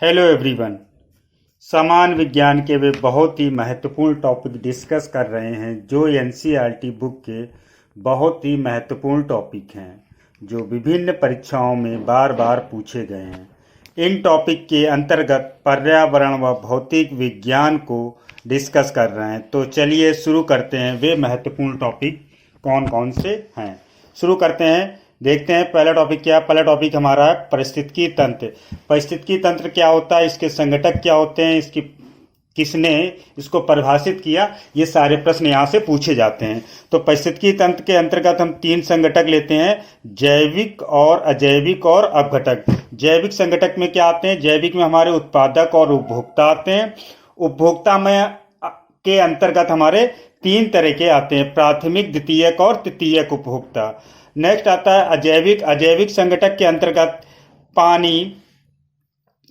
Hello everyone. समान विज्ञान के वे बहुत ही महत्वपूर्ण टॉपिक डिस्कस कर रहे हैं जो एनसीईआरटी बुक के बहुत ही महत्वपूर्ण टॉपिक हैं जो विभिन्न परीक्षाओं में बार बार पूछे गए हैं। इन टॉपिक के अंतर्गत पर्यावरण व भौतिक विज्ञान को डिस्कस कर रहे हैं। तो चलिए शुरू करते हैं। वे महत्वपूर्ण टॉपिक कौन कौन से हैं, शुरू करते हैं। देखते हैं पहला टॉपिक क्या है। पहला टॉपिक हमारा है पारिस्थितिकी तंत्र। पारिस्थितिकी तंत्र क्या होता है, इसके संगठक क्या होते हैं, इसकी किसने इसको परिभाषित किया, ये सारे प्रश्न यहाँ से पूछे जाते हैं। तो पारिस्थितिकी तंत्र के अंतर्गत हम 3 संगठक लेते हैं, जैविक और अजैविक और अपघटक। जैविक संगठक में क्या आते हैं, जैविक में हमारे उत्पादक और उपभोक्ता आते हैं। उपभोक्ता में के अंतर्गत हमारे 3 तरह के आते हैं, प्राथमिक, द्वितीयक और तृतीयक उपभोक्ता। नेक्स्ट आता है अजैविक। अजैविक संगठक के अंतर्गत पानी,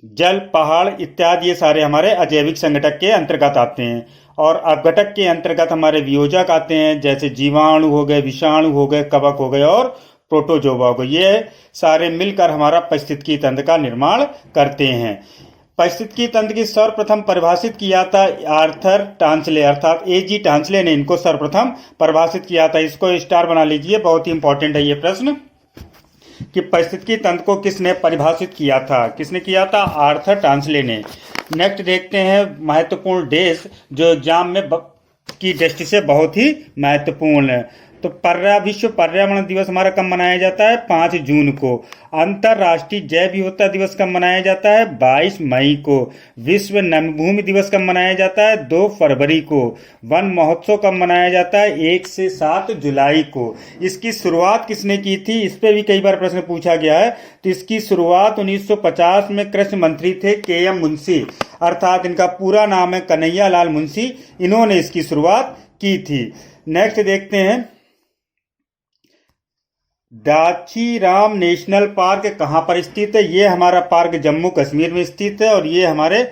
जल, पहाड़ इत्यादि ये सारे हमारे अजैविक संगठक के अंतर्गत आते हैं। और अपघटक के अंतर्गत हमारे वियोजक आते हैं, जैसे जीवाणु हो गए, विषाणु हो गए, कवक हो गए और प्रोटोजोआ हो गए। ये सारे मिलकर हमारा पारिस्थितिकी तंत्र का निर्माण करते हैं। पारिस्थितिकी तंत्र की सर्वप्रथम परिभाषित किया था आर्थर टांसले, अर्थात एजी टांसले ने इनको सर्वप्रथम परिभाषित किया था। इसको स्टार बना लीजिए, बहुत ही इंपॉर्टेंट है ये प्रश्न कि पारिस्थितिकी तंत्र को किसने परिभाषित किया था। किसने किया था, आर्थर टांसले ने। नेक्स्ट देखते हैं महत्वपूर्ण देश जो एग्जाम में की दृष्टि से बहुत ही महत्वपूर्ण है। तो विश्व पर्यावरण दिवस हमारा कब मनाया जाता है, 5 जून को। अंतर्राष्ट्रीय जैव विविधता दिवस कब मनाया जाता है, 22 मई को। विश्व नमभूमि दिवस कब मनाया जाता है, 2 फरवरी को। वन महोत्सव कब मनाया जाता है, 1 से 7 जुलाई को। इसकी शुरुआत किसने की थी, इस पर भी कई बार प्रश्न पूछा गया है। तो इसकी शुरुआत 1950 में कृषि मंत्री थे KM मुंशी, अर्थात इनका पूरा नाम है कन्हैया लाल मुंशी। इन्होंने इसकी शुरुआत की थी। नेक्स्ट देखते हैं दाचीराम नेशनल पार्क कहाँ पर स्थित है। ये हमारा पार्क जम्मू कश्मीर में स्थित है और ये हमारे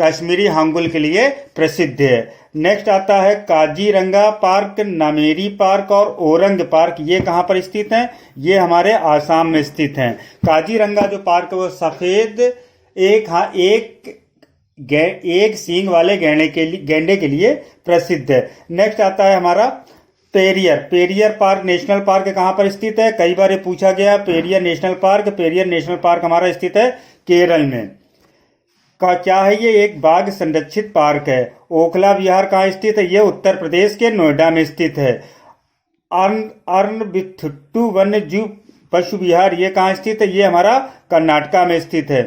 कश्मीरी हांगुल के लिए प्रसिद्ध है। नेक्स्ट आता है काजीरंगा पार्क, नामेरी पार्क और ओरंग पार्क। ये कहाँ पर स्थित हैं, ये हमारे आसाम में स्थित हैं। काजीरंगा जो पार्क है वो सफेद एक सींग वाले गैंडे के लिए प्रसिद्ध है। नेक्स्ट आता है हमारा पेरियर पार्क नेशनल पार्क कहाँ पर स्थित है, कई बार ये पूछा गया। पेरियर नेशनल पार्क हमारा स्थित है केरल में। क्या है ये, एक बाघ संरक्षित पार्क है। ओखला विहार कहाँ स्थित है, ये उत्तर प्रदेश के नोएडा में स्थित है। अर्नबिथुट्टू वन्य जीव पशु विहार ये कहाँ स्थित है, ये हमारा कर्नाटका में स्थित है।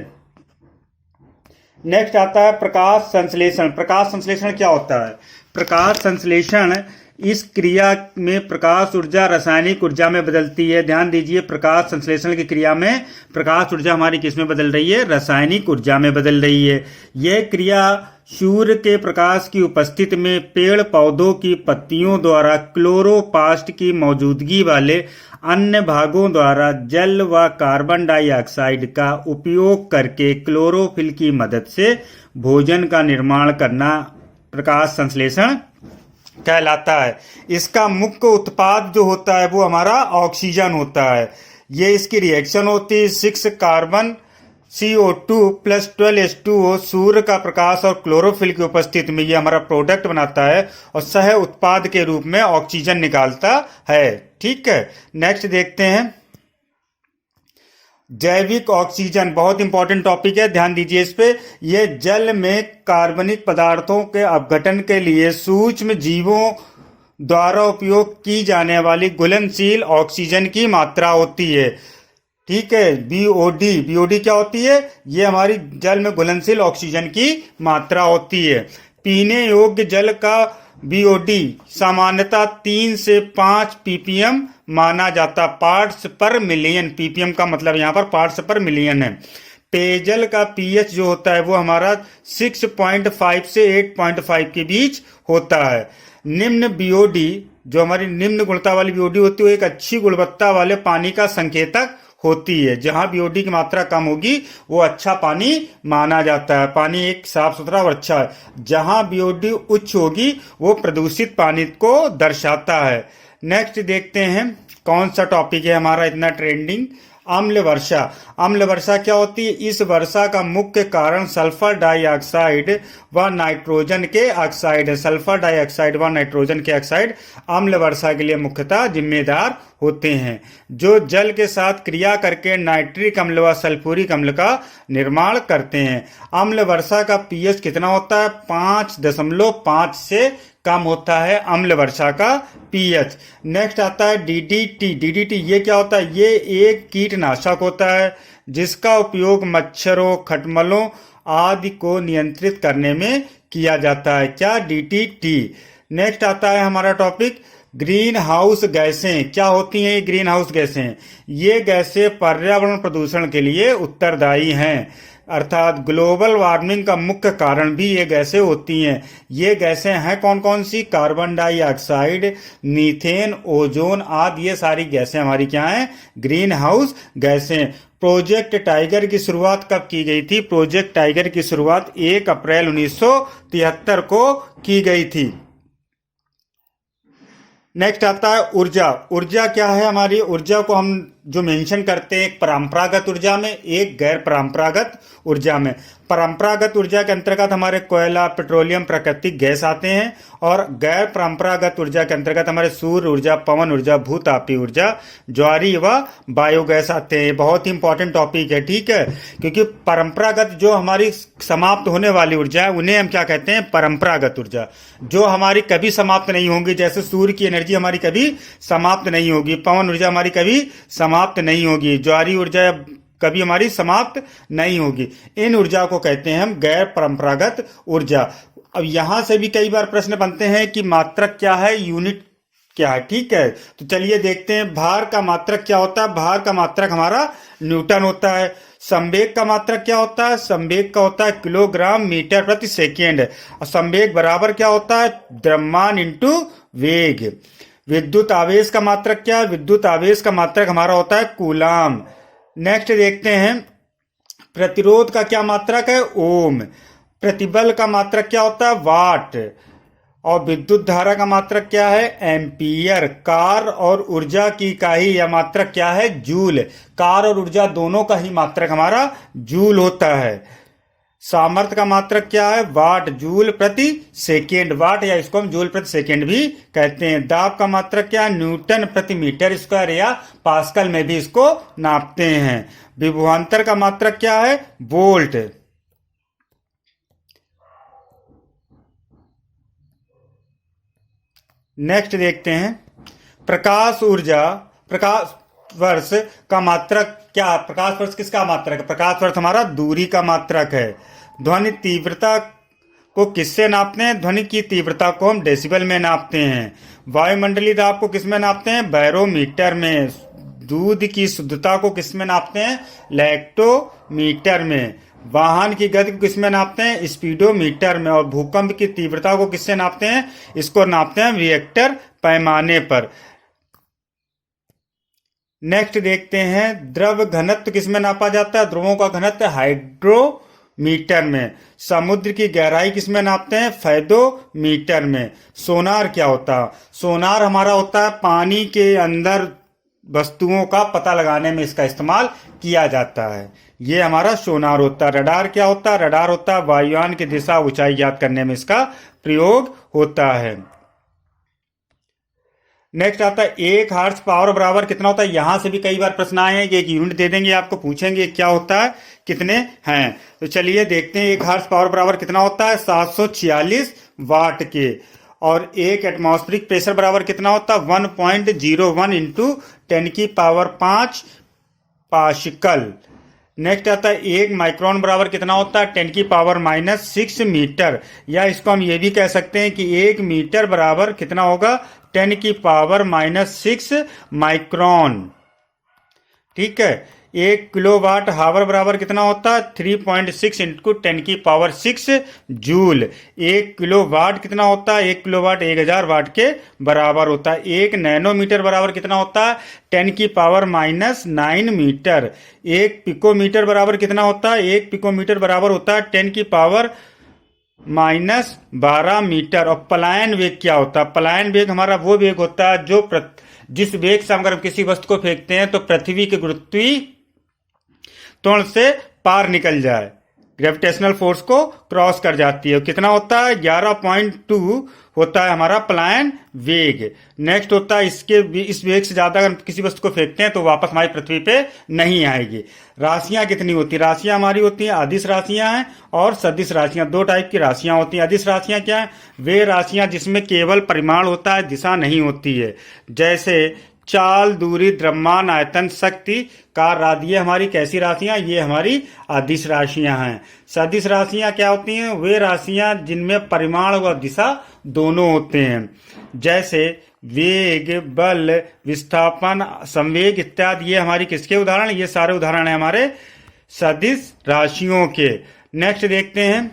नेक्स्ट आता है प्रकाश संश्लेषण। प्रकाश संश्लेषण क्या होता है, प्रकाश संश्लेषण इस क्रिया में प्रकाश ऊर्जा रासायनिक ऊर्जा में बदलती है। ध्यान दीजिए, प्रकाश संश्लेषण की क्रिया में प्रकाश ऊर्जा हमारी किस में बदल रही है, रासायनिक ऊर्जा में बदल रही है। यह क्रिया सूर्य के प्रकाश की उपस्थिति में पेड़ पौधों की पत्तियों द्वारा क्लोरोप्लास्ट की मौजूदगी वाले अन्य भागों द्वारा जल व कार्बन डाइऑक्साइड का उपयोग करके क्लोरोफिल की मदद से भोजन का निर्माण करना प्रकाश संश्लेषण कहलाता है। इसका मुख्य उत्पाद जो होता है वो हमारा ऑक्सीजन होता है। ये इसकी रिएक्शन होती है 6 कार्बन CO2 + 12 H2O सूर्य का प्रकाश और क्लोरोफिल की उपस्थिति में ये हमारा प्रोडक्ट बनाता है और सह उत्पाद के रूप में ऑक्सीजन निकालता है। ठीक है, नेक्स्ट देखते हैं जैविक ऑक्सीजन। बहुत इंपॉर्टेंट टॉपिक है, ध्यान दीजिए इस पे। ये जल में कार्बनिक पदार्थों के अपघटन के लिए सूक्ष्म जीवों द्वारा उपयोग की जाने वाली घुलनशील ऑक्सीजन की मात्रा होती है। ठीक है, BOD क्या होती है, ये हमारी जल में घुलनशील ऑक्सीजन की मात्रा होती है। पीने योग्य जल का BOD सामान्यतः 3 से 5 ppm माना जाता, पार्ट्स पर मिलियन। ppm का मतलब यहाँ पर पार्ट्स पर मिलियन है। पेयजल का pH जो होता है वो हमारा 6.5 से 8.5 के बीच होता है। निम्न BOD जो हमारी निम्न गुणवत्ता वाली BOD होती है वो एक अच्छी गुणवत्ता वाले पानी का संकेतक होती है। जहां BOD की मात्रा कम होगी वो अच्छा पानी माना जाता है, पानी एक साफ सुथरा और अच्छा है। जहां BOD उच्च होगी वो प्रदूषित पानी को दर्शाता है। नेक्स्ट देखते हैं कौन सा टॉपिक है हमारा इतना ट्रेंडिंग, अम्ल वर्षा। अम्ल वर्षा क्या होती है? इस वर्षा का मुख्य कारण सल्फर डाइऑक्साइड व नाइट्रोजन के ऑक्साइड है। सल्फर डाइऑक्साइड व नाइट्रोजन के ऑक्साइड अम्ल वर्षा के लिए मुख्यतः जिम्मेदार होते हैं, जो जल के साथ क्रिया करके नाइट्रिक अम्ल व सल्फ्यूरिक अम्ल का निर्माण करते हैं। अम्ल वर्षा का पीएच कितना होता है? 5.5 से कम होता है अम्ल वर्षा का पीएच। नेक्स्ट आता है डीडीटी। डीडीटी ये क्या होता है? ये एक कीटनाशक होता है जिसका उपयोग मच्छरों, खटमलों आदि को नियंत्रित करने में किया जाता है। क्या? डीडीटी। नेक्स्ट आता है हमारा टॉपिक ग्रीन हाउस गैसें। क्या होती हैं ये ग्रीन हाउस गैसें? ये गैसें पर्यावरण प्रदूषण के लिए उत्तरदायी हैं, अर्थात ग्लोबल वार्मिंग का मुख्य कारण भी ये गैसें होती हैं। ये गैसें हैं कौन कौन सी? कार्बन डाइऑक्साइड, मीथेन, ओजोन आदि। ये सारी गैसें हमारी क्या हैं? ग्रीन हाउस गैसें। प्रोजेक्ट टाइगर की शुरुआत कब की गई थी? प्रोजेक्ट टाइगर की शुरुआत 1 अप्रैल 1973 को की गई थी। नेक्स्ट आता है ऊर्जा। ऊर्जा क्या है हमारी? ऊर्जा को हम जो मेंशन करते हैं एक परंपरागत ऊर्जा में, एक गैर परंपरागत ऊर्जा में। परंपरागत ऊर्जा के अंतर्गत हमारे कोयला, पेट्रोलियम, प्राकृतिक गैस आते हैं, और गैर परंपरागत ऊर्जा के अंतर्गत हमारे सूर्य ऊर्जा, पवन ऊर्जा, भूतापीय ऊर्जा, ज्वारी व बायोगैस आते हैं। बहुत ही इंपॉर्टेंट टॉपिक है, ठीक है, क्योंकि परंपरागत जो हमारी समाप्त होने वाली ऊर्जा है उन्हें हम क्या कहते हैं? परंपरागत ऊर्जा। जो हमारी कभी समाप्त नहीं होंगी, जैसे सूर्य की एनर्जी हमारी कभी समाप्त नहीं होगी, पवन ऊर्जा हमारी कभी समाप्त नहीं होगी, ज्वारी ऊर्जा कभी हमारी समाप्त नहीं होगी। इन ऊर्जा को कहते हैं हम गैर परंपरागत ऊर्जा। अब यहां से भी कई बार प्रश्न बनते हैं कि मात्रक क्या है, यूनिट क्या है, ठीक है। तो चलिए देखते हैं भार का मात्रक क्या होता है। भार का मात्रक हमारा न्यूटन होता है। संवेग का मात्रक क्या होता है? संवेग का होता है किलोग्राम मीटर प्रति सेकेंड। और संवेग बराबर क्या होता है? द्रव्यमान इंटू वेग। विद्युत आवेश का मात्रक क्या है? विद्युत आवेश का मात्रक हमारा होता है कूलाम। नेक्स्ट देखते हैं प्रतिरोध का क्या मात्रक है? ओम। प्रतिबल का मात्रक क्या होता है? वाट। और विद्युत धारा का मात्रक क्या है? एम्पियर। कार और ऊर्जा की इकाई या मात्रक क्या है? जूल। कार और ऊर्जा दोनों का ही मात्रक हमारा जूल होता है। सामर्थ्य का मात्रक क्या है? वाट जूल प्रति सेकेंड। वाट या इसको हम जूल प्रति सेकेंड भी कहते हैं। दाब का मात्रक क्या है? न्यूटन प्रति मीटर स्क्वायर या पास्कल में भी इसको नापते हैं। विभवांतर का मात्रक क्या है? वोल्ट। नेक्स्ट देखते हैं प्रकाश ऊर्जा। प्रकाश वर्ष का मात्रक क्या? प्रकाश वर्ष किसका मात्रक है? प्रकाश वर्ष हमारा दूरी का मात्रक है। ध्वनि तीव्रता को किससे नापते हैं? ध्वनि की तीव्रता को हम डेसिबल में नापते हैं। वायुमंडलीय दाब को किस में नापते हैं? बैरोमीटर में। दूध की शुद्धता को किस में नापते हैं? लैक्टोमीटर में। वाहन की गति को किस में नापते हैं? स्पीडोमीटर में। और भूकंप की तीव्रता को किससे नापते हैं? इसको नापते हैं रिएक्टर पैमाने पर। नेक्स्ट देखते हैं द्रव घनत्व किस में नापा जाता है? ध्रुवों का घनत्व हाइड्रोमीटर में। समुद्र की गहराई किस में नापते हैं? फैदोमीटर में। सोनार क्या होता है? सोनार हमारा होता है पानी के अंदर वस्तुओं का पता लगाने में इसका इस्तेमाल किया जाता है। ये हमारा सोनार होता है। रडार क्या होता है? रडार होता है वायुयान की दिशा ऊंचाई ज्ञात करने में इसका प्रयोग होता है। नेक्स्ट आता है 1 हॉर्स पावर बराबर कितना होता है? यहां से भी कई बार प्रश्न आए हैं कि एक यूनिट दे देंगे, आपको पूछेंगे क्या होता है, कितने हैं। तो चलिए देखते हैं 1 हॉर्स पावर बराबर कितना होता है? 746 वाट के। और 1 एटमॉस्फेरिक प्रेशर बराबर कितना होता है? 1.01 इंटू 10⁵ पास्कल। नेक्स्ट आता है 1 माइक्रोन बराबर कितना होता है? 10⁻⁻6 मीटर। या इसको हम ये भी कह सकते हैं कि 1 मीटर बराबर कितना होगा? 10⁻⁻6 माइक्रोन। ठीक है। 1 किलोवाट हावर बराबर कितना होता है? 3.6 इंटू 10⁶ जूल। 1 किलोवाट कितना होता है? 1 किलोवाट 1000 वाट के बराबर होता है। 1 नैनोमीटर बराबर कितना होता है? 10⁻⁹ मीटर। 1 पिकोमीटर बराबर कितना होता है? 1 पिकोमीटर बराबर होता है 10⁻12 मीटर। और पलायन वेग क्या होता है? पलायन वेग हमारा वो वेग होता है जो जिस वेग से अगर हम किसी वस्तु को फेंकते हैं तो पृथ्वी के गुरुत्वीय त्वरण से पार निकल जाए, ग्रेविटेशनल फोर्स को क्रॉस कर जाती है। कितना होता है? 11.2 होता है हमारा पलायन वेग। नेक्स्ट होता है इस वेग से ज्यादा अगर किसी वस्तु को फेंकते हैं तो वापस हमारी पृथ्वी पे नहीं आएगी। राशियां कितनी होती है? राशियां हमारी होती हैं अदिश राशियां हैं और सदिश राशियां। दो टाइप की राशियां होती हैं। अदिश राशियां क्या है? वे राशियां जिसमें केवल परिमाण होता है, दिशा नहीं होती है। जैसे चाल, दूरी, द्रव्यमान, आयतन, शक्ति, कार आदि। ये हमारी कैसी राशियां? ये हमारी अदिश राशियां हैं। सदिश राशियां क्या होती हैं? वे राशियां जिनमें परिमाण व दिशा दोनों होते हैं। जैसे वेग, बल, विस्थापन, संवेग इत्यादि। ये हमारी किसके उदाहरण? ये सारे उदाहरण हैं हमारे सदिश राशियों के। नेक्स्ट देखते हैं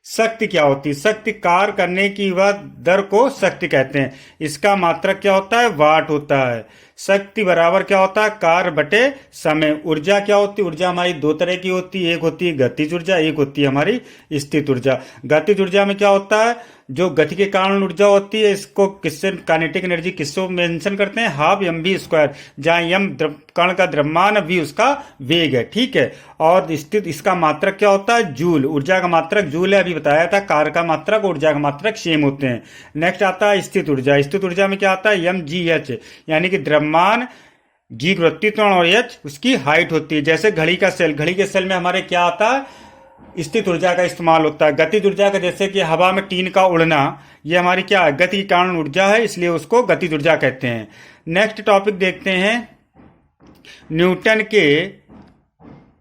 शक्ति क्या होती है। शक्ति कार्य करने की वह दर को शक्ति कहते हैं। इसका मात्रक क्या होता है? वाट होता है। शक्ति बराबर क्या होता है? कार्य बटे समय। ऊर्जा क्या होती है? ऊर्जा हमारी दो तरह की होती है। एक होती है गतिज ऊर्जा, एक होती है हमारी स्थित ऊर्जा। गतिज ऊर्जा में क्या होता है? जो गति के कारण ऊर्जा होती है, इसको किससे काइनेटिक एनर्जी किसको मेंशन करते हैं? हाफ mv स्क्वायर, जहां m कण का द्रव्यमान, v उसका वेग है। ठीक है। और स्थित इसका मात्रक क्या होता है? जूल। ऊर्जा का मात्रक जूल है, अभी बताया था। कार्य का मात्रक, ऊर्जा का मात्रक सेम होते हैं। नेक्स्ट आता है स्थित ऊर्जा। स्थित ऊर्जा में क्या आता है? mgh, यानी कि द्रव्यमान, g गुरुत्वीय त्वरण और h उसकी हाइट होती है। जैसे घड़ी का सेल, घड़ी के सेल में हमारे क्या आता है? स्थित ऊर्जा का इस्तेमाल होता है। गतिज ऊर्जा का जैसे कि हवा में टीन का उड़ना, ये हमारी क्या है? गति के कारण ऊर्जा है, इसलिए उसको गतिज ऊर्जा कहते हैं। नेक्स्ट टॉपिक देखते हैं न्यूटन के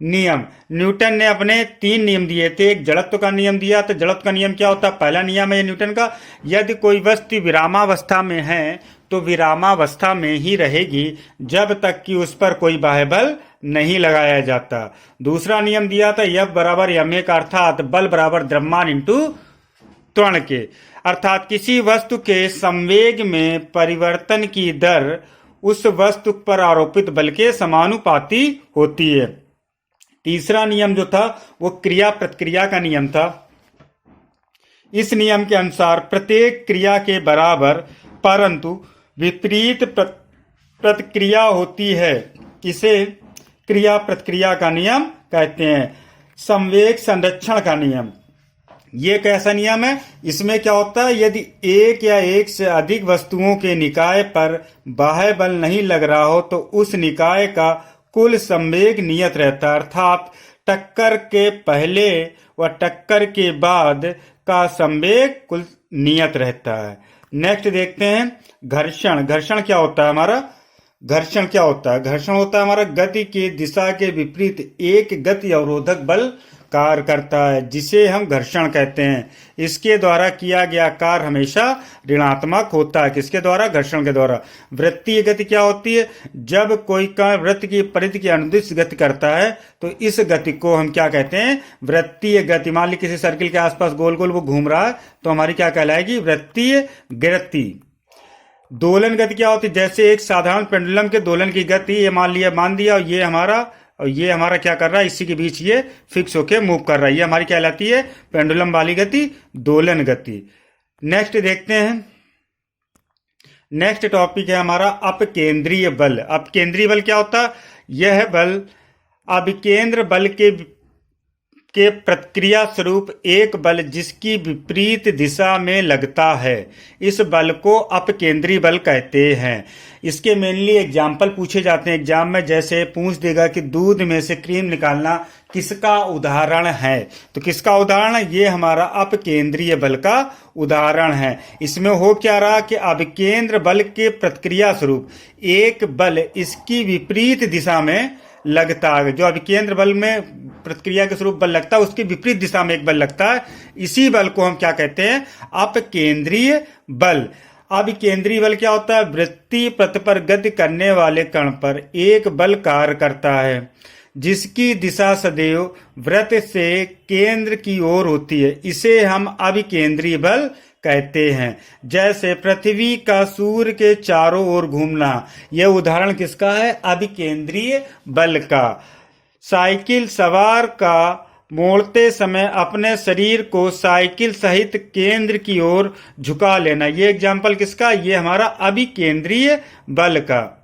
नियम। न्यूटन ने अपने 3 नियम दिए थे। एक जड़त्व का नियम दिया। तो जड़त्व का नियम क्या होता है? पहला नियम है न्यूटन का, यदि कोई वस्तु विरामावस्था में है तो विरामावस्था में ही रहेगी जब तक कि उस पर कोई बाह्य बल नहीं लगाया जाता। दूसरा नियम दिया था F बराबर ma का, अर्थात बल बराबर द्रव्यमान इंटू त्वरण के। अर्थात किसी वस्तु के संवेग में परिवर्तन की दर उस वस्तु पर आरोपित बल के समानुपाती होती है। तीसरा नियम जो था वो क्रिया प्रतिक्रिया का नियम था। इस नियम के अनुसार प्रत्येक क्रिया के बराबर परंतु विपरीत प्रतिक्रिया होती है। इसे क्रिया प्रतिक्रिया का नियम कहते हैं। संवेग संरक्षण का नियम, ये कैसा नियम है? इसमें क्या होता है? यदि एक या एक से अधिक वस्तुओं के निकाय पर बाह्य बल नहीं लग रहा हो तो उस निकाय का कुल संवेग नियत रहता है। अर्थात टक्कर के पहले व टक्कर के बाद का संवेग कुल नियत रहता है। नेक्स्ट देखते हैं घर्षण। घर्षण क्या होता है हमारा? घर्षण क्या होता है? घर्षण होता है हमारा गति की दिशा के विपरीत एक गति अवरोधक बल कार्य करता है, जिसे हम घर्षण कहते हैं। इसके द्वारा किया गया कार्य हमेशा ऋणात्मक होता है। किसके द्वारा? घर्षण के द्वारा। वृत्तीय गति क्या होती है? जब कोई कण वृत्त की परिधि की अनुदिश गति करता है तो इस गति को हम क्या कहते हैं? वृत्तीय गति। मान ली किसी सर्किल के आसपास गोल गोल वो घूम रहा है तो हमारी क्या कहलाएगी? वृत्तीय गति। दोलन गति क्या होती है? जैसे एक साधारण पेंडुलम के दोलन की गति, ये मान दिया और ये हमारा क्या कर रहा है? इसी के बीच ये फिक्स होके मूव कर रहा है। ये हमारी क्या कहलाती है? पेंडुलम वाली गति, दोलन गति। नेक्स्ट देखते हैं। नेक्स्ट टॉपिक है हमारा अपकेंद्रीय बल। अपकेंद्रीय बल क्या होता है? यह बल अभिकेंद्र बल के प्रतिक्रिया स्वरूप एक बल जिसकी विपरीत दिशा में लगता है, इस बल को अपकेंद्री बल कहते हैं। इसके मेनली एग्जाम्पल पूछे जाते हैं एग्जाम में। जैसे पूछ देगा कि दूध में से क्रीम निकालना किसका उदाहरण है? तो किसका उदाहरण है? ये हमारा अपकेंद्रीय बल का उदाहरण है। इसमें हो क्या रहा कि अभिकेंद्र बल के प्रतिक्रिया स्वरूप एक बल इसकी विपरीत दिशा में लगता है। जो अभिकेंद्र बल में प्रतिक्रिया के स्वरूप बल लगता है उसकी विपरीत दिशा में एक बल लगता है। इसी बल को हम क्या कहते हैं? अपकेंद्रीय बल। अभिकेंद्रीय बल क्या होता है? वृत्तीय पथ पर गति करने वाले कण पर एक बल कार्य करता है जिसकी दिशा सदैव वृत्त से केंद्र की ओर होती है। इसे हम अभिकेंद्रीय बल कहते हैं। जैसे पृथ्वी का सूर्य के चारों ओर घूमना, यह उदाहरण किसका है? अभिकेंद्रीय बल का। साइकिल सवार का मोड़ते समय अपने शरीर को साइकिल सहित केंद्र की ओर झुका लेना, यह एग्जाम्पल किसका? यह हमारा अभिकेंद्रीय बल का।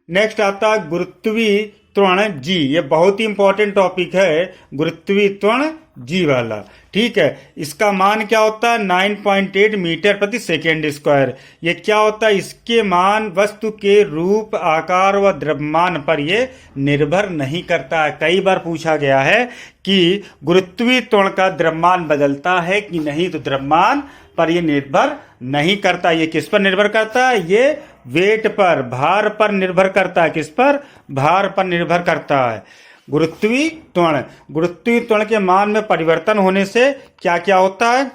नेक्स्ट आता गुरुत्वीय त्वरण जी, ये बहुत ही इंपॉर्टेंट टॉपिक है, गुरुत्वीय त्वरण जी वाला। ठीक है, इसका मान क्या होता है 9.8 मीटर प्रति सेकेंड स्क्वायर। ये क्या होता है, इसके मान वस्तु के रूप, आकार व द्रव्यमान पर ये निर्भर नहीं करता है। कई बार पूछा गया है कि गुरुत्वीय त्वरण का द्रव्यमान बदलता है कि नहीं, तो द्रव्यमान पर ये निर्भर नहीं करता। ये किस पर निर्भर करता है, ये वेट पर, भार पर निर्भर करता है। किस पर, भार पर निर्भर करता है। गुरुत्वीय त्वरण, गुरुत्वीय त्वरण के मान में परिवर्तन होने से क्या क्या होता है,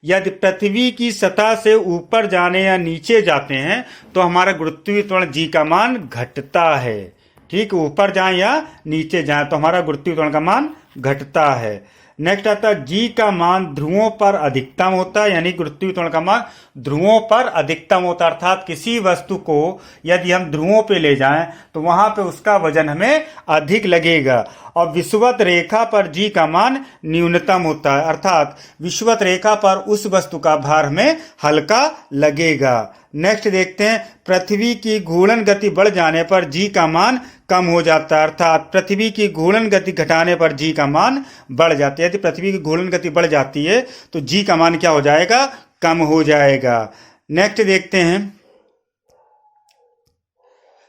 यदि पृथ्वी की सतह से ऊपर जाने या नीचे जाते हैं तो हमारा गुरुत्वीय त्वरण जी का मान घटता है। ठीक, ऊपर जाएं या नीचे जाएं तो हमारा गुरुत्वीय त्वरण का मान घटता है। नेक्स्ट आता है जी का मान ध्रुवों पर अधिकतम होता है, यानी गुरुत्वीय त्वरण का मान ध्रुवों पर अधिकतम होता है। अर्थात किसी वस्तु को यदि हम ध्रुवों पे ले जाएं तो वहां पे उसका वजन हमें अधिक लगेगा। और विषुवत रेखा पर जी का मान न्यूनतम होता है, अर्थात विषुवत रेखा पर उस वस्तु का भार हमें हल्का लगेगा। नेक्स्ट देखते हैं, पृथ्वी की घूर्णन गति बढ़ जाने पर जी का मान कम हो जाता है, अर्थात पृथ्वी की घूर्णन गति घटाने पर जी का मान बढ़ जाता है। यदि पृथ्वी की घूर्णन गति बढ़ जाती है तो जी का मान क्या हो जाएगा, कम हो जाएगा। नेक्स्ट देखते हैं,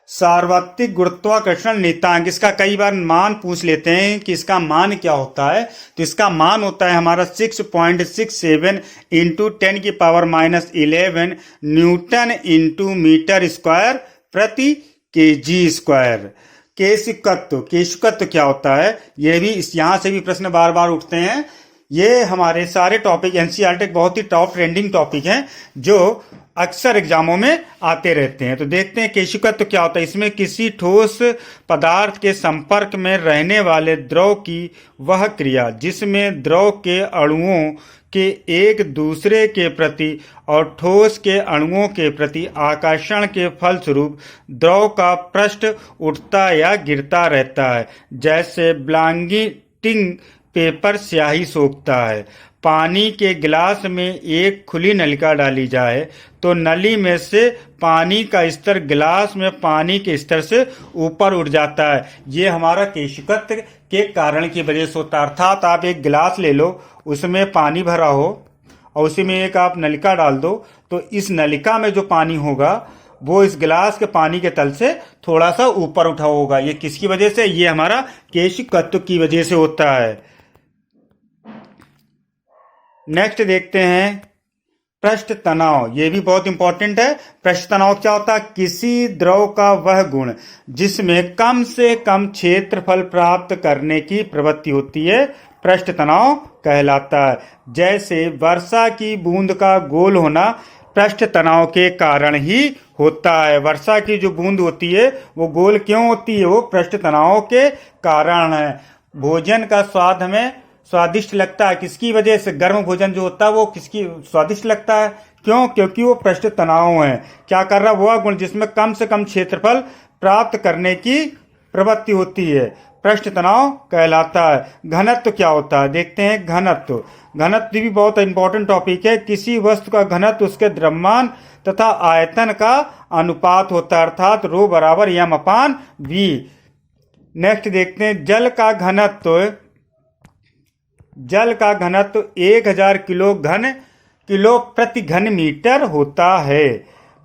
सार्वत्रिक गुरुत्वाकर्षण नियतांक, इसका कई बार मान पूछ लेते हैं कि इसका मान क्या होता है। तो इसका मान होता है हमारा 6.67 into 10⁻⁻11 newton into metre square प्रति केजी स्क्वायर। केशिकत्व क्या होता है, ये भी यहाँ से भी प्रश्न बार बार उठते हैं। ये हमारे सारे टॉपिक एनसीईआरटी बहुत ही टॉप ट्रेंडिंग टॉपिक हैं जो अक्सर एग्जामों में आते रहते हैं। तो देखते हैं केशिकत्व क्या होता है। इसमें किसी ठोस पदार्थ के संपर्क में रहने वाले द्रव की वह क्रिया जिसमें द्रव के अणुओं के एक दूसरे के प्रति और ठोस के अणुओं के प्रति आकर्षण के फलस्वरूप द्रव का पृष्ठ उठता या गिरता रहता है, जैसे ब्लैंकेटिंग पेपर स्याही सोखता है। पानी के गिलास में एक खुली नलिका डाली जाए तो नली में से पानी का स्तर गिलास में पानी के स्तर से ऊपर उठ जाता है। ये हमारा केशिकत्व के कारण की वजह से होता है। अर्थात आप एक गिलास ले लो, उसमें पानी भरा हो और उसी में एक आप नलिका डाल दो, तो इस नलिका में जो पानी होगा वो इस गिलास के पानी के तल से थोड़ा सा ऊपर उठा होगा। ये किसकी वजह से, ये हमारा केशिकत्व की वजह से होता है। नेक्स्ट देखते हैं पृष्ठ तनाव, ये भी बहुत इंपॉर्टेंट है। पृष्ठ तनाव क्या होता है, किसी द्रव का वह गुण जिसमें कम से कम क्षेत्रफल प्राप्त करने की प्रवृत्ति होती है, पृष्ठ तनाव कहलाता है। जैसे वर्षा की बूंद का गोल होना पृष्ठ तनाव के कारण ही होता है। वर्षा की जो बूंद होती है वो गोल क्यों होती है, वो पृष्ठ तनाव के कारण है। भोजन का स्वाद हमें स्वादिष्ट लगता है, किसकी वजह से, गर्म भोजन जो होता है वो किसकी स्वादिष्ट लगता है, क्यों, क्योंकि वो पृष्ठ तनाव है। क्या कर रहा है, वह गुण जिसमें कम से कम क्षेत्रफल प्राप्त करने की प्रवृत्ति होती है, पृष्ठ तनाव कहलाता है। घनत्व क्या होता है, देखते हैं घनत्व। घनत्व भी बहुत इंपॉर्टेंट टॉपिक है। किसी वस्तु का घनत्व उसके द्रव्यमान तथा आयतन का अनुपात होता है, अर्थात रो बराबर m/v। नेक्स्ट देखते हैं जल का घनत्व। जल का घनत्व 1000 किलो प्रति घन मीटर होता है।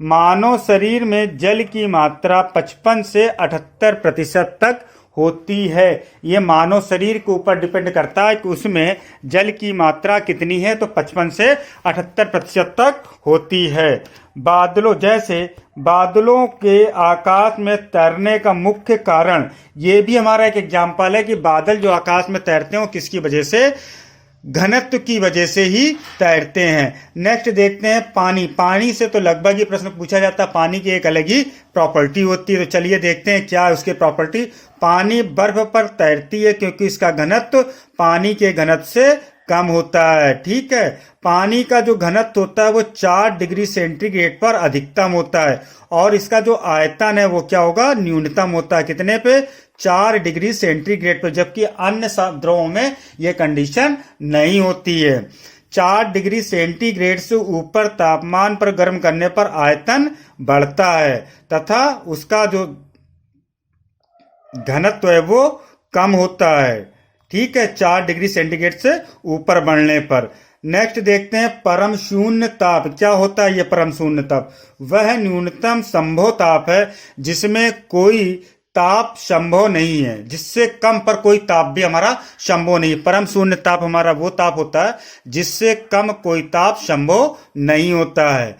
मानव शरीर में जल की मात्रा 55 से 78% तक होती है। ये मानव शरीर के ऊपर डिपेंड करता है कि उसमें जल की मात्रा कितनी है, तो 55 से 78% तक होती है। बादलों, जैसे बादलों के आकाश में तैरने का मुख्य कारण, ये भी हमारा एक एग्जाम्पल है कि बादल जो आकाश में तैरते हैं वो किसकी वजह से, घनत्व की वजह से ही तैरते हैं। नेक्स्ट देखते हैं पानी। पानी से तो लगभग ही प्रश्न पूछा जाता है, पानी की एक अलग ही प्रॉपर्टी होती है। तो चलिए देखते हैं क्या उसके प्रॉपर्टी। पानी बर्फ पर तैरती है क्योंकि इसका घनत्व पानी के घनत्व से कम होता है। ठीक है, पानी का जो घनत्व होता है वो 4 डिग्री सेंटीग्रेड पर अधिकतम होता है और इसका जो आयतन है वो क्या होगा, न्यूनतम होता है। कितने पे, 4 डिग्री सेंटीग्रेड पर, जबकि अन्य द्रवों में यह कंडीशन नहीं होती है। 4 डिग्री सेंटीग्रेड से ऊपर तापमान पर गर्म करने पर आयतन बढ़ता है तथा उसका जो घनत्व है वो कम होता है, ठीक है, 4 डिग्री सेंटीग्रेड से ऊपर बढ़ने पर। नेक्स्ट देखते हैं परम शून्य ताप। क्या होता है ये परम शून्य ताप? वह न्यूनतम संभव ताप है जिसमें कोई ताप संभव नहीं है, जिससे कम पर कोई ताप भी हमारा संभव नहीं है। परम शून्य ताप हमारा वो ताप होता है जिससे कम कोई ताप संभव नहीं होता है।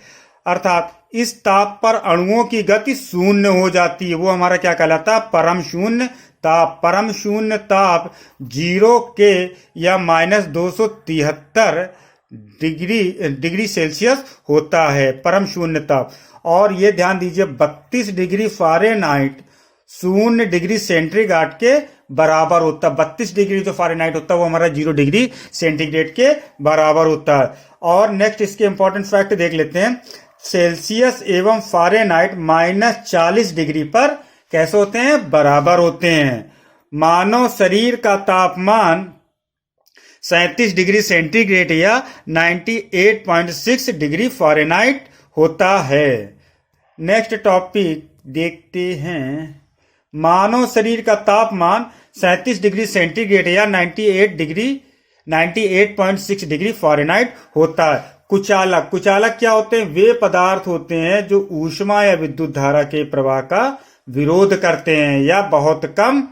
अर्थात इस ताप पर अणुओं की गति शून्य हो जाती है, वो हमारा क्या कहलाता है? परम शून्य ताप। परम शून्य ताप 0 के या -273 डिग्री सेल्सियस होता है परम शून्य ताप। और ये ध्यान दीजिए 32 डिग्री फ़ारेनहाइट 0 डिग्री सेंटीग्रेड के बराबर होता है। 32 डिग्री जो फ़ारेनहाइट होता है वो हमारा 0 डिग्री सेंटीग्रेड के बराबर होता है। और नेक्स्ट इसके इंपॉर्टेंट फैक्ट देख लेते हैं। सेल्सियस एवं फ़ारेनहाइट -40 डिग्री पर कैसे होते हैं? बराबर होते हैं। मानव शरीर का तापमान 37 डिग्री सेंटीग्रेड या 98.6 डिग्री फ़ारेनहाइट होता है। नेक्स्ट टॉपिक देखते हैं। मानव शरीर का तापमान 37 डिग्री सेंटीग्रेड या 98.6 डिग्री फ़ारेनहाइट होता है। कुचालक। कुचालक क्या होते हैं? वे पदार्थ होते हैं जो ऊष्मा या विद्युत धारा के प्रवाह का विरोध करते हैं या बहुत कम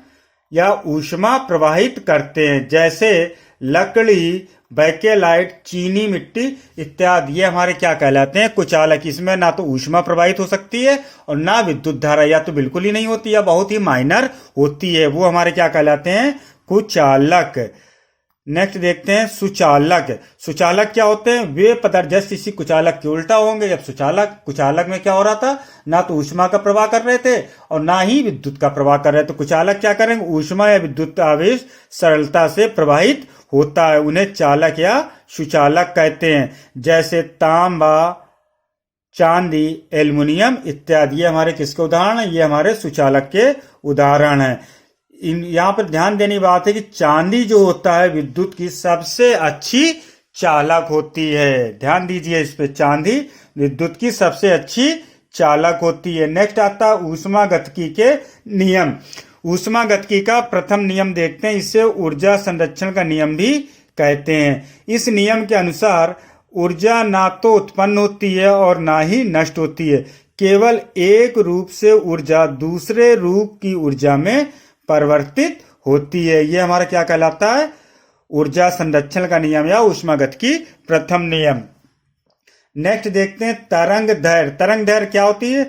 या ऊष्मा प्रवाहित करते हैं, जैसे लकड़ी, बैकेलाइट, चीनी मिट्टी इत्यादि। ये हमारे क्या कहलाते हैं? कुचालक। इसमें ना तो ऊष्मा प्रवाहित हो सकती है और ना विद्युत धारा, या तो बिल्कुल ही नहीं होती या बहुत ही माइनर होती है, वो हमारे क्या कहलाते हैं? कुचालक। नेक्स्ट देखते हैं सुचालक। सुचालक क्या होते हैं? वे पदार्थ जैसे इसी कुचालक के उल्टा होंगे। जब कुचालक में क्या हो रहा था? ना तो ऊष्मा का प्रवाह कर रहे थे और ना ही विद्युत का प्रवाह कर रहे थे। तो कुचालक क्या करेंगे? ऊष्मा या विद्युत आवेश सरलता से प्रवाहित होता है, उन्हें चालक या सुचालक कहते हैं। जैसे तांबा, चांदी, एल्युमिनियम इत्यादि। ये हमारे किसके उदाहरण है? ये हमारे सुचालक के उदाहरण हैं। यहाँ पर ध्यान देने की बात है कि चांदी जो होता है विद्युत की सबसे अच्छी चालक होती है। ध्यान दीजिए इस पे, चांदी विद्युत की सबसे अच्छी चालक होती है। नेक्स्ट आता है ऊष्मागतिकी के नियम। ऊष्मागतिकी का प्रथम नियम देखते हैं। इसे ऊर्जा संरक्षण का नियम भी कहते हैं। इस नियम के अनुसार ऊर्जा ना तो उत्पन्न होती है और ना ही नष्ट होती है। केवल एक रूप से ऊर्जा दूसरे रूप की ऊर्जा में परिवर्तित होती है। ये हमारा क्या कहलाता है? ऊर्जा संरक्षण का नियम या ऊष्मागतिकी प्रथम नियम। नेक्स्ट देखते हैं तरंग दैर्घ्य। तरंग दैर्घ्य क्या होती है?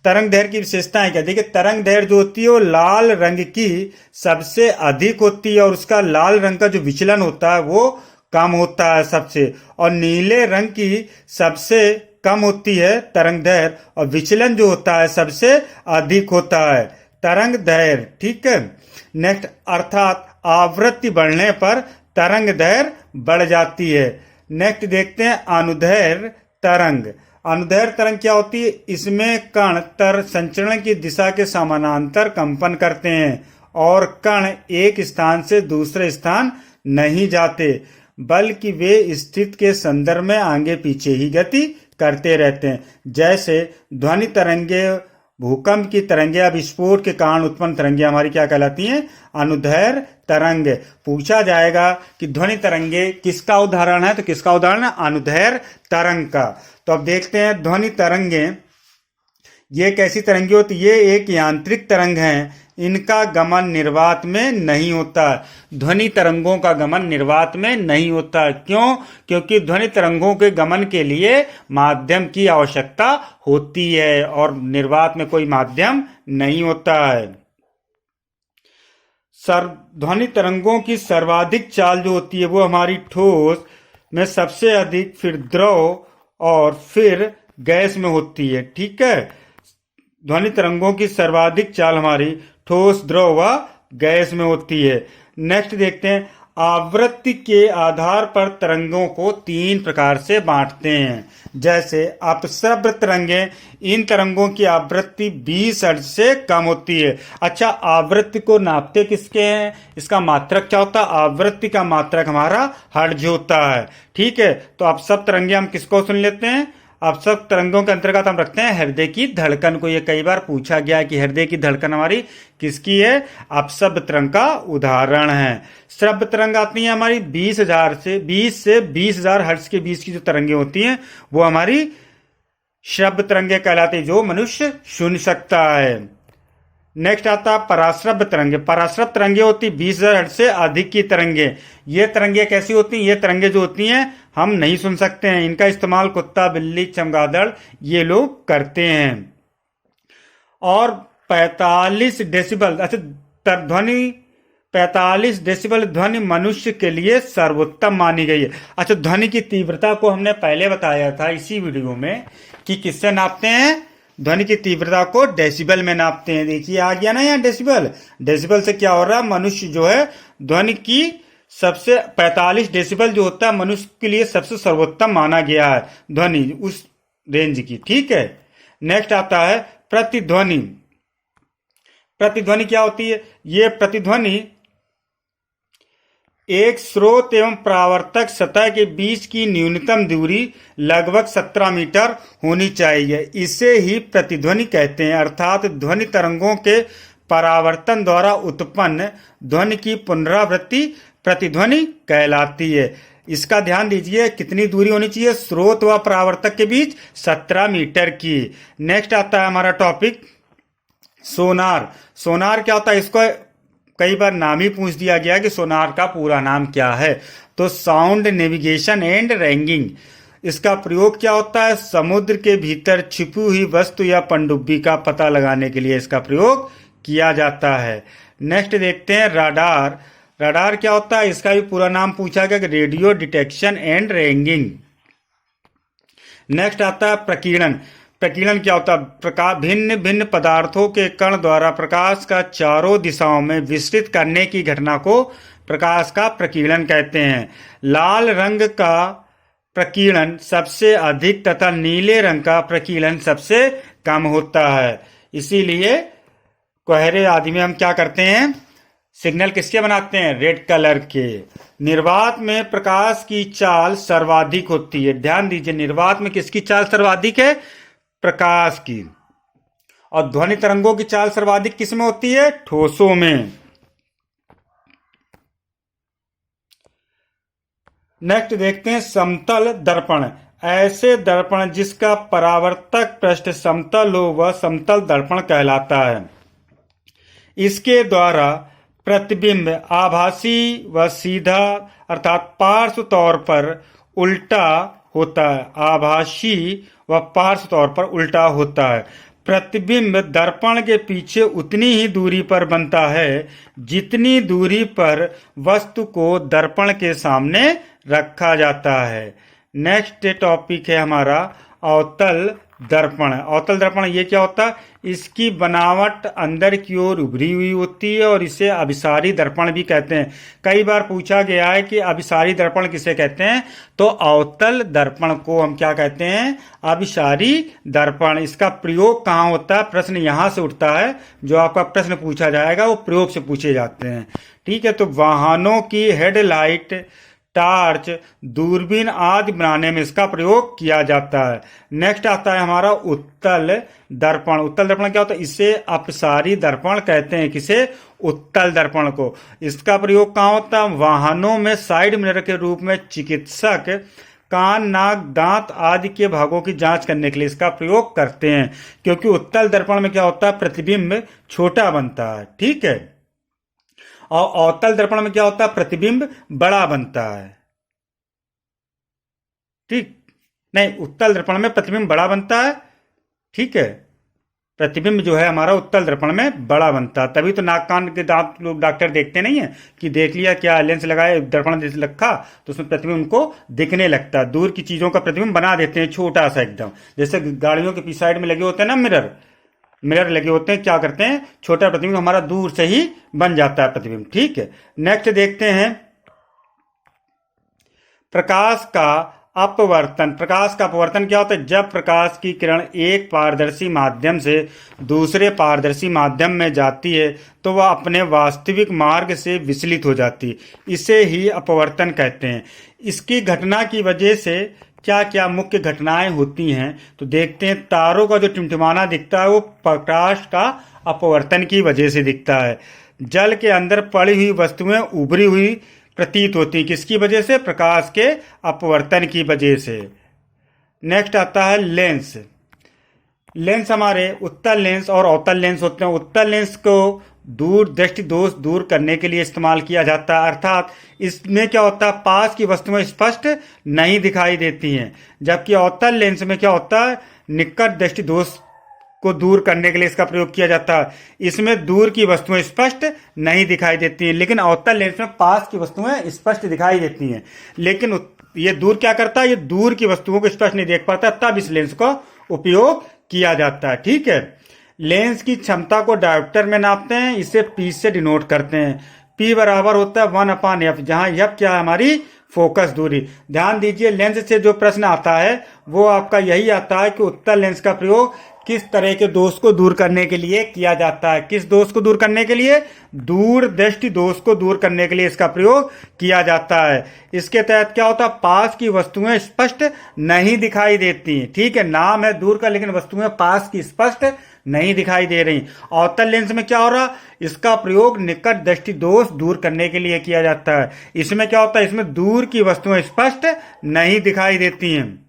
तरंग दैर्घ्य की विशेषताएं क्या? देखिए तरंग दैर्घ्य जो होती है वो लाल रंग की सबसे अधिक होती है और उसका लाल रंग का जो विचलन होता है वो कम होता है सबसे, और नीले रंग की सबसे कम होती है तरंग दैर्घ्य और विचलन जो होता है सबसे अधिक होता है तरंग दैर्घ्य, ठीक है। नेक्स्ट अर्थात आवृत्ति बढ़ने पर तरंग दैर्घ्य बढ़ जाती है। नेक्स्ट देखते हैं अनुदैर्घ्य तरंग। अनुदैर्घ्य तरंग क्या होती है? इसमें कण तर संचरण की दिशा के समानांतर कंपन करते हैं और कण एक स्थान से दूसरे स्थान नहीं जाते, बल्कि वे स्थिति के संदर्भ में आगे पीछे ही गति करते रहते हैं। जैसे ध्वनि तरंगे, भूकंप की तरंगे या विस्फोट के कारण उत्पन्न तरंगे हमारी क्या कहलाती हैं? अनुदैर्घ्य तरंग। पूछा जाएगा कि ध्वनि तरंगे किसका उदाहरण है, तो किसका उदाहरण है? अनुदैर्घ्य तरंग का। तो अब देखते हैं ध्वनि तरंगे ये कैसी तरंगे होती? ये एक यांत्रिक तरंग है, इनका गमन निर्वात में नहीं होता। ध्वनि तरंगों का गमन निर्वात में नहीं होता। क्यों? क्योंकि ध्वनि तरंगों के गमन के लिए माध्यम की आवश्यकता होती है और निर्वात में कोई माध्यम नहीं होता है। ध्वनि तरंगों की सर्वाधिक चाल जो होती है वो हमारी ठोस में सबसे अधिक, फिर द्रव और फिर गैस में होती है, ठीक है। ध्वनि तरंगों की सर्वाधिक चाल हमारी ठोस, द्रव व गैस में होती है। नेक्स्ट देखते हैं आवृत्ति के आधार पर तरंगों को 3 प्रकार से बांटते हैं। जैसे अपश्रव्य तरंगे, इन तरंगों की आवृत्ति 20 हर्ट्ज से कम होती है। अच्छा, आवृत्ति को नापते किसके हैं? इसका मात्रक क्या होता है? आवृत्ति का मात्रक हमारा हर्ट्ज होता है, ठीक है। तो अपश्रव्य तरंगे हम किसको सुन लेते हैं? अपशब्द तरंगों के अंतर्गत हम रखते हैं हृदय की धड़कन को। ये कई बार पूछा गया कि हृदय की धड़कन हमारी किसकी है? अपशब्द तरंग का उदाहरण है। श्रव्य तरंग आती है हमारी 20 से 20,000 हर्ट्ज के बीच की जो तरंगे होती हैं वो हमारी श्रव्य तरंगे कहलाती, जो मनुष्य सुन सकता है। नेक्स्ट आता है पराश्रव्य तरंगे। पराश्रव्य तरंगे होती 20,000 हर्ट्ज से अधिक की तरंगे। ये तरंगे कैसी होती हैं? ये तरंगे जो होती हैं हम नहीं सुन सकते हैं। इनका इस्तेमाल कुत्ता, बिल्ली, चमगादड़ ये लोग करते हैं। और 45 डेसिबल, अच्छा ध्वनि 45 डेसिबल ध्वनि मनुष्य के लिए सर्वोत्तम मानी गई है। अच्छा, ध्वनि की तीव्रता को हमने पहले बताया था इसी वीडियो में कि किससे नापते हैं? ध्वनि की तीव्रता को डेसिबल में नापते हैं। देखिए आ गया ना यहाँ डेसिबल। डेसिबल से क्या हो रहा है? मनुष्य जो है ध्वनि की सबसे 45 डेसिबल जो होता है मनुष्य के लिए सबसे सर्वोत्तम माना गया है ध्वनि उस रेंज की। ठीक है। नेक्स्ट आता है प्रतिध्वनि। प्रतिध्वनि क्या होती है? ये प्रतिध्वनि एक स्रोत एवं परावर्तक सतह के बीच की न्यूनतम दूरी लगभग 17 मीटर होनी चाहिए। इसे ही प्रतिध्वनि कहते हैं। अर्थात ध्वनि तरंगों के परावर्तन द्वारा उत्पन्न ध्वनि की पुनरावृत्ति प्रतिध्वनि कहलाती है। इसका ध्यान दीजिए, कितनी दूरी होनी चाहिए? स्रोत व परावर्तक के बीच 17 मीटर की। नेक्स्ट आता है हमारा टॉपिक सोनार। सोनार क्या होता है? इसको कई बार नाम ही पूछ दिया गया कि सोनार का पूरा नाम क्या है। तो साउंड नेविगेशन एंड रैंगिंग। इसका प्रयोग क्या होता है? समुद्र के भीतर छिपी हुई वस्तु या पनडुब्बी का पता लगाने के लिए इसका प्रयोग किया जाता है। नेक्स्ट देखते हैं राडार। राडार क्या होता है? इसका भी पूरा नाम पूछा गया कि radio detection and ragging. Next आता है प्रकीर्णन। प्रकीर्णन क्या होता है? प्रकाश भिन्न भिन्न पदार्थों के कण द्वारा प्रकाश का चारों दिशाओं में विस्तृत करने की घटना को प्रकाश का प्रकीर्णन कहते हैं। लाल रंग का प्रकीर्णन सबसे अधिक तथा नीले रंग का प्रकीर्णन सबसे कम होता है। इसीलिए कोहरे आदि में हम क्या करते हैं? सिग्नल किसके बनाते हैं? रेड कलर के। निर्वात में प्रकाश की चाल सर्वाधिक होती है। ध्यान दीजिए, निर्वात में किसकी चाल सर्वाधिक है? प्रकाश की। और ध्वनि तरंगों की चाल सर्वाधिक किसमें होती है? ठोसों में। नेक्स्ट देखते हैं समतल दर्पण। ऐसे दर्पण जिसका परावर्तक पृष्ठ समतल हो वह समतल दर्पण कहलाता है। इसके द्वारा प्रतिबिंब आभासी व सीधा अर्थात पार्श्व तौर पर उल्टा होता है। आभासी व पार्श्व तौर पर उल्टा होता है। प्रतिबिंब दर्पण के पीछे उतनी ही दूरी पर बनता है जितनी दूरी पर वस्तु को दर्पण के सामने रखा जाता है। नेक्स्ट टॉपिक है हमारा अवतल दर्पण। अवतल दर्पण ये क्या होता है? इसकी बनावट अंदर की ओर उभरी हुई होती है और इसे अभिसारी दर्पण भी कहते हैं। कई बार पूछा गया है कि अभिसारी दर्पण किसे कहते हैं? तो अवतल दर्पण को हम क्या कहते हैं? अभिसारी दर्पण। इसका प्रयोग कहाँ होता है? प्रश्न यहां से उठता है। जो आपका प्रश्न पूछा जाएगा वो प्रयोग से पूछे जाते हैं। ठीक है। तो वाहनों की हेडलाइट, टार्च, दूरबीन आदि बनाने में इसका प्रयोग किया जाता है। नेक्स्ट आता है हमारा उत्तल दर्पण। उत्तल दर्पण क्या होता है? इसे अपसारी दर्पण कहते हैं। किसे? उत्तल दर्पण को। इसका प्रयोग कहाँ होता है? वाहनों में साइड मिरर के रूप में चिकित्सक कान, नाक, दांत आदि के भागों की जांच करने के लिए इसका प्रयोग करते हैं। क्योंकि उत्तल दर्पण में क्या होता है? प्रतिबिंब छोटा बनता है। ठीक है। और अवतल दर्पण में क्या होता है? प्रतिबिंब बड़ा बनता है। ठीक नहीं, उत्तल दर्पण में प्रतिबिंब बड़ा बनता है। ठीक है। प्रतिबिंब जो है हमारा उत्तल दर्पण में बड़ा बनता है। तभी तो नाक कान के दांत लोग डॉक्टर देखते नहीं है कि देख लिया क्या लेंस लगाए, दर्पण रखा तो उसमें प्रतिबिंब उनको दिखने लगता है। दूर की चीजों का प्रतिबिंब बना देते हैं छोटा सा एकदम। जैसे गाड़ियों के पीछे साइड में लगे होते हैं ना मिरर लगे होते हैं, क्या करते हैं? छोटा प्रतिबिंब हमारा दूर से ही बन जाता है प्रतिबिंब। ठीक है। नेक्स्ट देखते हैं प्रकाश का अपवर्तन। प्रकाश का अपवर्तन क्या होता है? जब प्रकाश की किरण एक पारदर्शी माध्यम से दूसरे पारदर्शी माध्यम में जाती है तो वह अपने वास्तविक मार्ग से विचलित हो जाती है। इसे ही अपवर्तन कहते हैं। इसकी घटना की वजह से क्या क्या मुख्य घटनाएं होती हैं, तो देखते हैं। तारों का जो टिमटिमाना दिखता है वो प्रकाश का अपवर्तन की वजह से दिखता है। जल के अंदर पड़ी हुई वस्तुएं उभरी हुई प्रतीत होती, किसकी वजह से? प्रकाश के अपवर्तन की वजह से। नेक्स्ट आता है लेंस। लेंस हमारे उत्तल लेंस और अवतल लेंस होते हैं। उत्तल लेंस को दूर दृष्टि दोष दूर करने के लिए इस्तेमाल किया जाता है, अर्थात इसमें क्या होता है, पास की वस्तुएं स्पष्ट नहीं दिखाई देती हैं। जबकि अवतल लेंस में क्या होता है, निकट दृष्टि दोष को दूर करने के लिए इसका प्रयोग किया जाता है। इसमें दूर की वस्तुएं स्पष्ट नहीं दिखाई देती हैं, लेकिन अवतल लेंस में पास की वस्तुएं स्पष्ट दिखाई देती हैं। लेकिन ये दूर क्या करता है, ये दूर की वस्तुओं को स्पष्ट नहीं देख पाता, तब इस लेंस का उपयोग किया जाता है। ठीक है। लेंस की क्षमता को डायोप्टर में नापते हैं, इसे P से डिनोट करते हैं। P बराबर होता है 1/f, जहां f क्या है, हमारी फोकस दूरी। ध्यान दीजिए, लेंस से जो प्रश्न आता है वो आपका यही आता है कि उत्तल लेंस का प्रयोग किस तरह के दोष को दूर करने के लिए किया जाता है। किस दोष को दूर करने के लिए? दूर दृष्टि दोष को दूर करने के लिए इसका प्रयोग किया जाता है। इसके तहत क्या होता है, पास की वस्तुएं स्पष्ट नहीं दिखाई देती। ठीक है, नाम है दूर का, लेकिन वस्तुएं पास की स्पष्ट नहीं दिखाई दे रही। अवतल लेंस में क्या हो रहा, इसका प्रयोग निकट दृष्टि दोष दूर करने के लिए किया जाता है। इसमें क्या होता है, इसमें दूर की वस्तुएं स्पष्ट नहीं दिखाई देती हैं।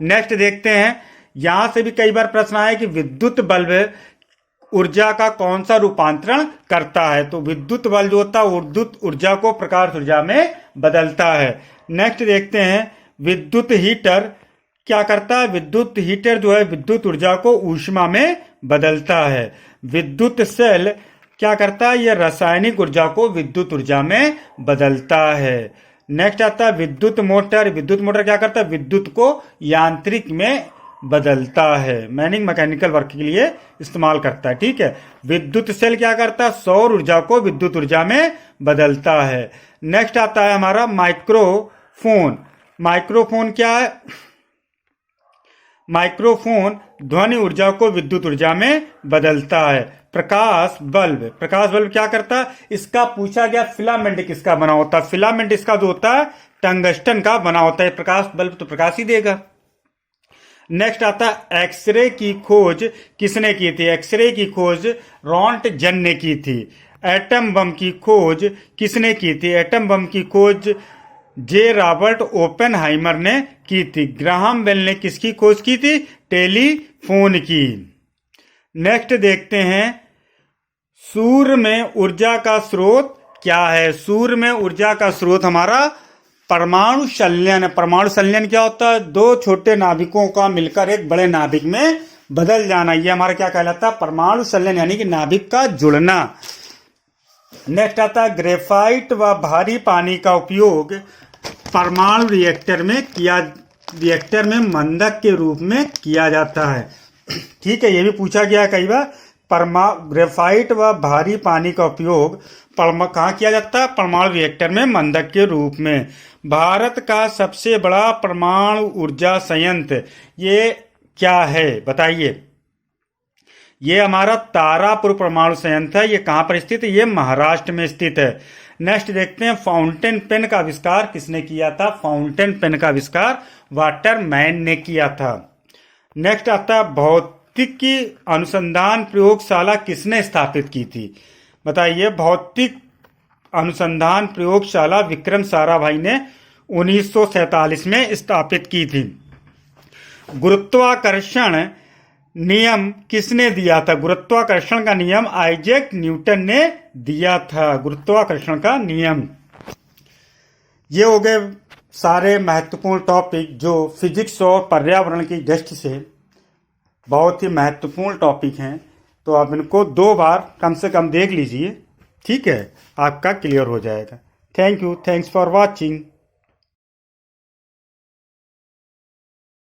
नेक्स्ट देखते हैं, यहां से भी कई बार प्रश्न आया कि विद्युत बल्ब ऊर्जा का कौन सा रूपांतरण करता है। तो विद्युत बल्ब जो होता है विद्युत ऊर्जा को प्रकाश ऊर्जा में बदलता है। नेक्स्ट देखते हैं, विद्युत हीटर क्या करता है, विद्युत हीटर जो है विद्युत ऊर्जा को ऊष्मा में बदलता है। विद्युत सेल क्या करता है, यह रासायनिक ऊर्जा को विद्युत ऊर्जा में बदलता है। नेक्स्ट आता है विद्युत मोटर। विद्युत मोटर क्या करता है, विद्युत को यांत्रिक में बदलता है, मैकेनिकल वर्क के लिए इस्तेमाल करता है। ठीक है। विद्युत सेल क्या करता है, सौर ऊर्जा को विद्युत ऊर्जा में बदलता है। नेक्स्ट आता है हमारा माइक्रोफोन। माइक्रोफोन क्या है, माइक्रोफोन ध्वनि ऊर्जा को विद्युत ऊर्जा में बदलता है। प्रकाश बल्ब, प्रकाश बल्ब क्या करता है, इसका पूछा गया फिलामेंट किसका बना होता है। फिलामेंट इसका जो होता है टंगस्टन का बना होता है। प्रकाश बल्ब तो प्रकाश ही देगा। नेक्स्ट आता है एक्सरे की खोज किसने की थी। एक्सरे की खोज रॉन्टजन ने की थी। एटम बम की खोज किसने की थी। एटम बम की खोज जे रॉबर्ट ओपेनहाइमर ने की थी। ग्राहम बेल ने किसकी खोज की थी, टेलीफोन की। नेक्स्ट देखते हैं, सूर्य में ऊर्जा का स्रोत क्या है। सूर्य में ऊर्जा का स्रोत हमारा परमाणु संलयन। परमाणु संलयन क्या होता है, दो छोटे नाभिकों का मिलकर एक बड़े नाभिक में बदल जाना, ये हमारा क्या कहलाता है, परमाणु संलयन, यानी कि नाभिक का जुड़ना। नेक्स्ट आता है ग्रेफाइट व भारी पानी का उपयोग परमाणु रिएक्टर में मंदक के रूप में किया जाता है। ठीक है, ये भी पूछा गया कई बार। ग्रेफाइट व भारी पानी का उपयोग कहाँ किया जाता है, परमाणु रिएक्टर में मंदक के रूप में। भारत का सबसे बड़ा परमाणु ऊर्जा संयंत्र ये क्या है, बताइए। ये हमारा तारापुर परमाणु संयंत्र है। ये कहाँ पर स्थित है, ये महाराष्ट्र में स्थित है। नेक्स्ट देखते हैं, फाउंटेन पेन का आविष्कार किसने किया था। फाउंटेन पेन का आविष्कार वाटरमैन ने किया था। नेक्स्ट आता है भौतिकी अनुसंधान प्रयोगशाला किसने स्थापित की थी, बताइए। भौतिक अनुसंधान प्रयोगशाला विक्रम साराभाई ने 1947 में स्थापित की थी। गुरुत्वाकर्षण नियम किसने दिया था। गुरुत्वाकर्षण का नियम आइजैक न्यूटन ने दिया था। गुरुत्वाकर्षण का नियम। ये हो गए सारे महत्वपूर्ण टॉपिक जो फिजिक्स और पर्यावरण की दृष्टि से बहुत ही महत्वपूर्ण टॉपिक हैं। तो आप इनको 2 बार कम से कम देख लीजिए, ठीक है, आपका क्लियर हो जाएगा। Thank you, thanks for watching.